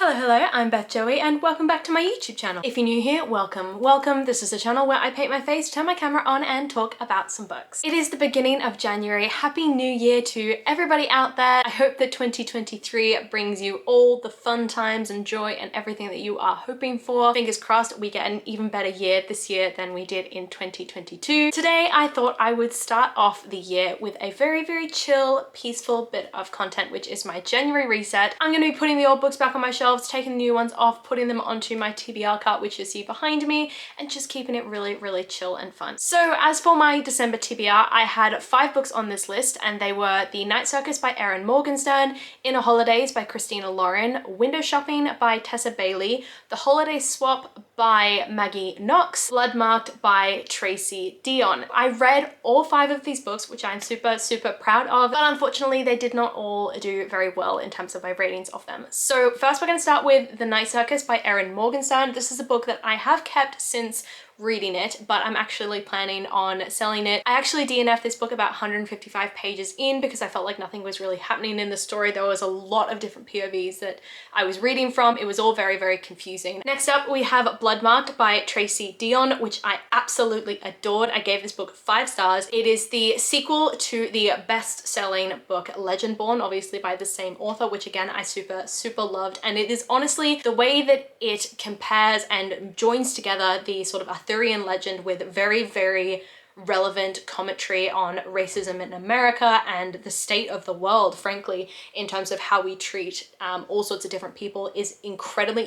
Hello, I'm Beth Joey and welcome back to my YouTube channel. If you're new here, welcome. This is a channel where I paint my face, turn my camera on and talk about some books. It is the beginning of January. Happy New Year to everybody out there. I hope that 2023 brings you all the fun times and joy and everything that you are hoping for. Fingers crossed we get an even better year this year than we did in 2022. Today I thought I would start off the year with a very chill, peaceful bit of content, which is my January reset. I'm going to be putting the old books back on my shelves, taking the new ones off, putting them onto my TBR cart, which you see behind me, and just keeping it really chill and fun. So as for my December TBR, I had 5 books on this list, and they were The Night Circus by Erin Morgenstern, Inner Holidays by Christina Lauren, Window Shopping by Tessa Bailey, The Holiday Swap by Maggie Knox, Bloodmarked by Tracy Deonn. I read all 5 of these books, which I'm super proud of, but unfortunately they did not all do very well in terms of my ratings of them. So first we're going to start with The Night Circus by Erin Morgenstern. This is a book that I have kept since reading it, but I'm actually planning on selling it. I actually DNF'd this book about 155 pages in because I felt like nothing was really happening in the story. There was a lot of different POVs that I was reading from. It was all very confusing. Next up we have Bloodmarked by Tracy Deonn, which I absolutely adored. I gave this book 5 stars. It is the sequel to the best-selling book Legendborn, obviously by the same author, which again I super loved, and it is honestly the way that it compares and joins together the sort of Arthurian legend with very relevant commentary on racism in America and the state of the world, frankly, in terms of how we treat all sorts of different people is incredibly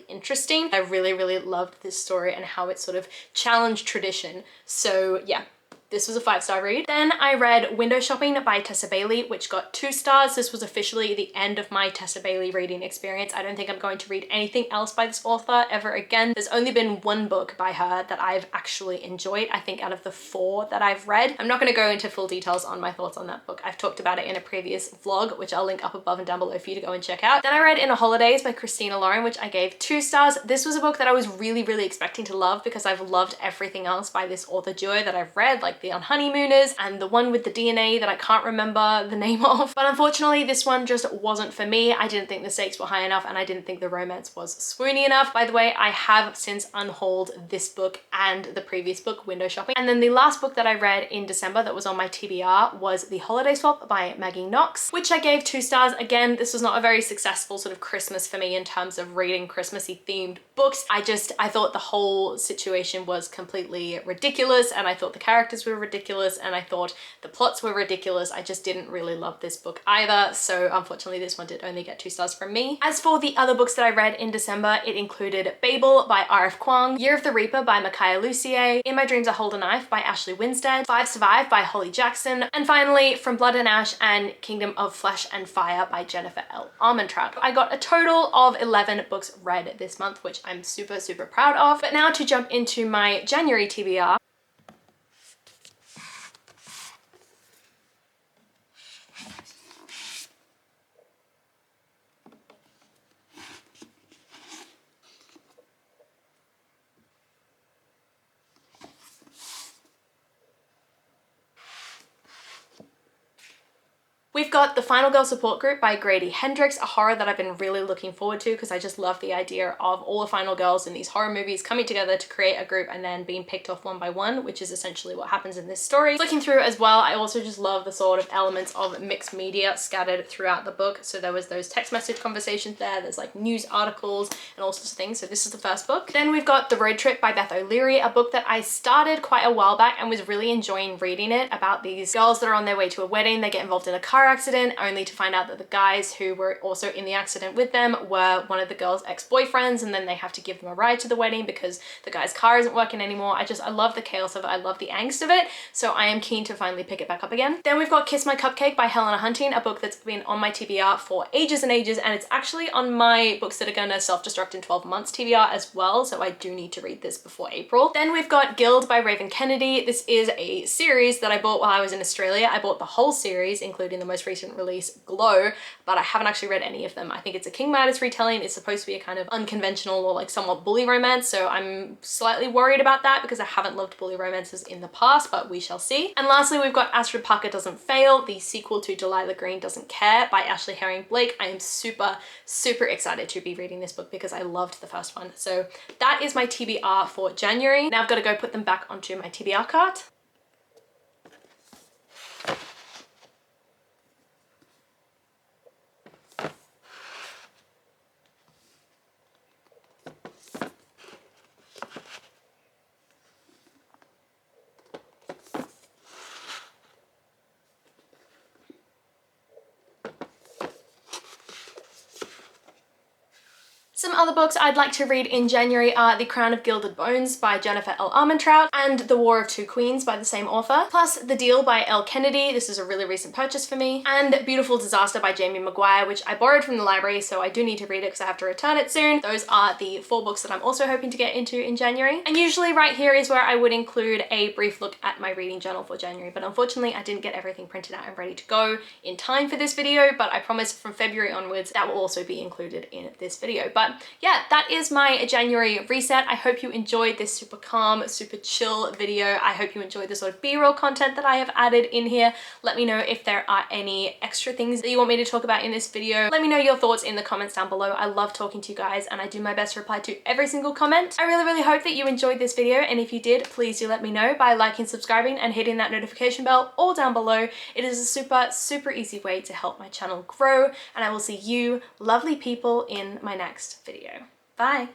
interesting. I really loved this story and how it sort of challenged tradition. So yeah, this was a 5-star read. Then I read Window Shopping by Tessa Bailey, which got 2 stars. This was officially the end of my Tessa Bailey reading experience. I don't think I'm going to read anything else by this author ever again. There's only been 1 book by her that I've actually enjoyed, I think, out of the 4 that I've read. I'm not going to go into full details on my thoughts on that book. I've talked about it in a previous vlog, which I'll link up above and down below for you to go and check out. Then I read Inner Holidays by Christina Lauren, which I gave 2 stars. This was a book that I was really expecting to love because I've loved everything else by this author duo that I've read, like The Honeymooners and the one with the DNA that I can't remember the name of. But unfortunately this one just wasn't for me. I didn't think the stakes were high enough and I didn't think the romance was swoony enough. By the way, I have since unhauled this book and the previous book, Window Shopping. And then the last book that I read in December that was on my TBR was The Holiday Swap by Maggie Knox, which I gave 2 stars. Again, this was not a very successful sort of Christmas for me in terms of reading Christmassy themed books. I thought the whole situation was completely ridiculous, and I thought the characters were ridiculous, and I thought the plots were ridiculous. I just didn't really love this book either, so unfortunately this one did only get 2 stars from me. As for the other books that I read in December, it included Babel by R.F. Kuang, Year of the Reaper by Micaiah Lucier, In My Dreams I Hold a Knife by Ashley Winstead, 5 Survive by Holly Jackson, and finally From Blood and Ash and Kingdom of Flesh and Fire by Jennifer L. Armentrout. I got a total of 11 books read this month, which I'm super proud of. But now to jump into my January TBR. We've got The Final Girl Support Group by Grady Hendrix, a horror that I've been really looking forward to because I just love the idea of all the final girls in these horror movies coming together to create a group and then being picked off one by one, which is essentially what happens in this story. Looking through as well, I also just love the sort of elements of mixed media scattered throughout the book. So there was those text message conversations there's like news articles and all sorts of things. So this is the first book. Then we've got The Road Trip by Beth O'Leary, a book that I started quite a while back and was really enjoying reading it, about these girls that are on their way to a wedding. They get involved in a car accident only to find out that the guys who were also in the accident with them were one of the girls' ex-boyfriends, and then they have to give them a ride to the wedding because the guy's car isn't working anymore. I love the chaos of it. I love the angst of it. So I am keen to finally pick it back up again. Then we've got Kiss My Cupcake by Helena Hunting, a book that's been on my TBR for ages and ages, and it's actually on my books that are gonna self-destruct in 12 months TBR as well. So I do need to read this before April. Then we've got Guild by Raven Kennedy. This is a series that I bought while I was in Australia. I bought the whole series, including the most most recent release, Glow, but I haven't actually read any of them. I think it's a King Midas retelling. It's supposed to be a kind of unconventional or like somewhat bully romance, so I'm slightly worried about that because I haven't loved bully romances in the past, but we shall see. And lastly, we've got Astrid Parker Doesn't Fail, the sequel to Delilah Green Doesn't Care by Ashley Herring Blake. I am super excited to be reading this book because I loved the first one. So that is my TBR for January. Now I've got to go put them back onto my TBR cart. Some other books I'd like to read in January are The Crown of Gilded Bones by Jennifer L. Armentrout and The War of Two Queens by the same author, plus The Deal by Elle Kennedy. This is a really recent purchase for me, and Beautiful Disaster by Jamie Maguire, which I borrowed from the library, so I do need to read it because I have to return it soon. Those are the 4 books that I'm also hoping to get into in January. And usually right here is where I would include a brief look at my reading journal for January, but unfortunately I didn't get everything printed out and ready to go in time for this video, but I promise from February onwards that will also be included in this video. But yeah, that is my January reset. I hope you enjoyed this super calm, super chill video. I hope you enjoyed the sort of B-roll content that I have added in here. Let me know if there are any extra things that you want me to talk about in this video. Let me know your thoughts in the comments down below. I love talking to you guys and I do my best to reply to every single comment. I really hope that you enjoyed this video, and if you did, please do let me know by liking, subscribing and hitting that notification bell all down below. It is a super easy way to help my channel grow, and I will see you lovely people in my next video. Bye.